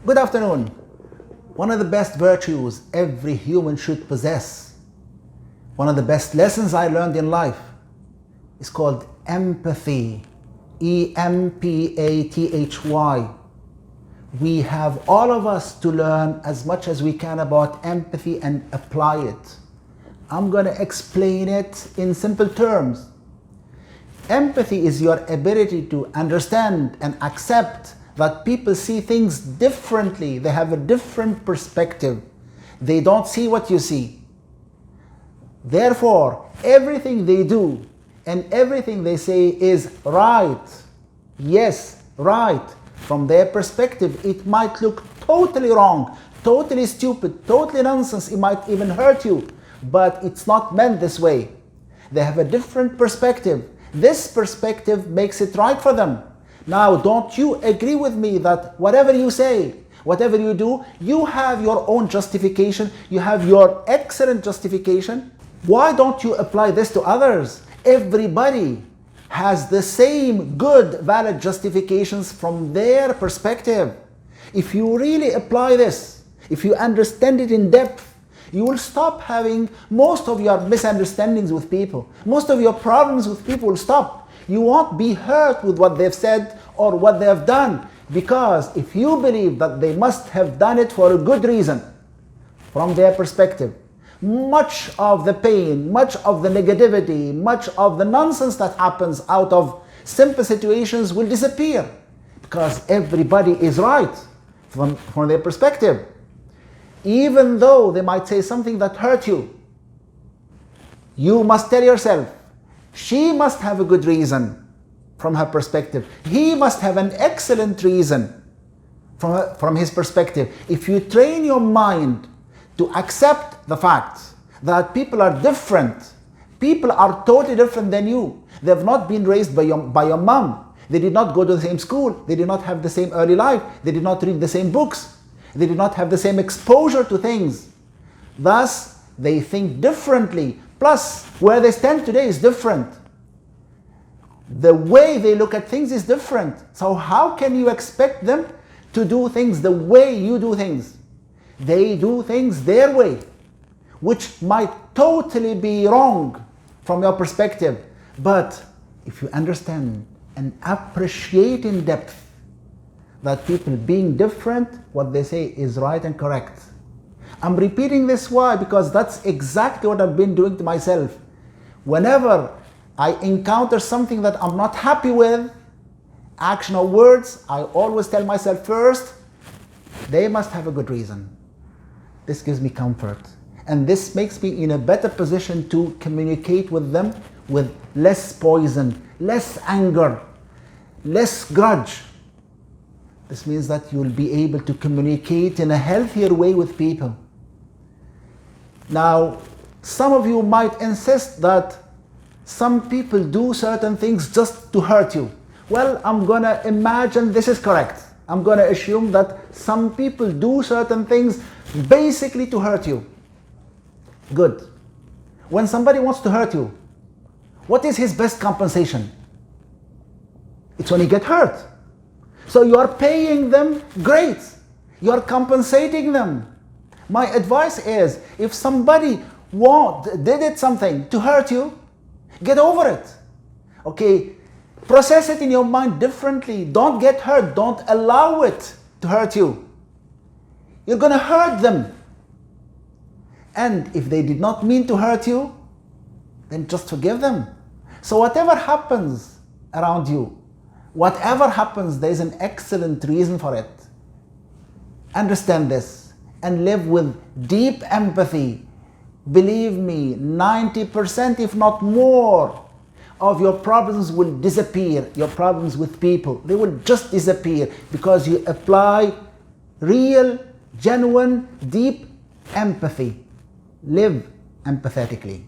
Good afternoon. One of the best virtues every human should possess, one of the best lessons I learned in life is called empathy. E-M-P-A-T-H-Y. We have all of us to learn as much as we can about empathy and apply it. I'm going to explain it in simple terms. Empathy is your ability to understand and accept that people see things differently. They have a different perspective. They don't see what you see. Therefore, everything they do and everything they say is right. Yes, right. From their perspective, it might look totally wrong, totally stupid, totally nonsense. It might even hurt you, but it's not meant this way. They have a different perspective. This perspective makes it right for them. Now, don't you agree with me that whatever you say, whatever you do, you have your own justification, you have your excellent justification? Why don't you apply this to others? Everybody has the same good, valid justifications from their perspective. If you really apply this, if you understand it in depth, you will stop having most of your misunderstandings with people. Most of your problems with people will stop. You won't be hurt with what they've said or what they have done, because if you believe that they must have done it for a good reason, from their perspective, much of the pain, much of the negativity, much of the nonsense that happens out of simple situations will disappear, because everybody is right from their perspective. Even though they might say something that hurt you, you must tell yourself, she must have a good reason from her perspective. He must have an excellent reason from his perspective. If you train your mind to accept the fact that people are different, people are totally different than you. They have not been raised by your mom. They did not go to the same school. They did not have the same early life. They did not read the same books. They did not have the same exposure to things. Thus, they think differently. Plus, where they stand today is different. The way they look at things is different. So how can you expect them to do things the way you do things? They do things their way, which might totally be wrong from your perspective. But if you understand and appreciate in depth that people being different, what they say is right and correct. I'm repeating this why? Because that's exactly what I've been doing to myself. Whenever I encounter something that I'm not happy with, action or words, I always tell myself first, they must have a good reason. This gives me comfort. And this makes me in a better position to communicate with them with less poison, less anger, less grudge. This means that you'll be able to communicate in a healthier way with people. Now, some of you might insist that some people do certain things just to hurt you. Well, I'm going to imagine this is correct. I'm going to assume that some people do certain things basically to hurt you. Good. When somebody wants to hurt you, what is his best compensation? It's when he gets hurt. So you are paying them, great. You are compensating them. My advice is, if somebody did something to hurt you, get over it. Okay, process it in your mind differently. Don't get hurt. Don't allow it to hurt you. You're going to hurt them. And if they did not mean to hurt you, then just forgive them. So whatever happens around you, whatever happens, there is an excellent reason for it. Understand this and live with deep empathy. Believe me, 90%, if not more, of your problems will disappear. Your problems with people, they will just disappear because you apply real, genuine, deep empathy. Live empathetically.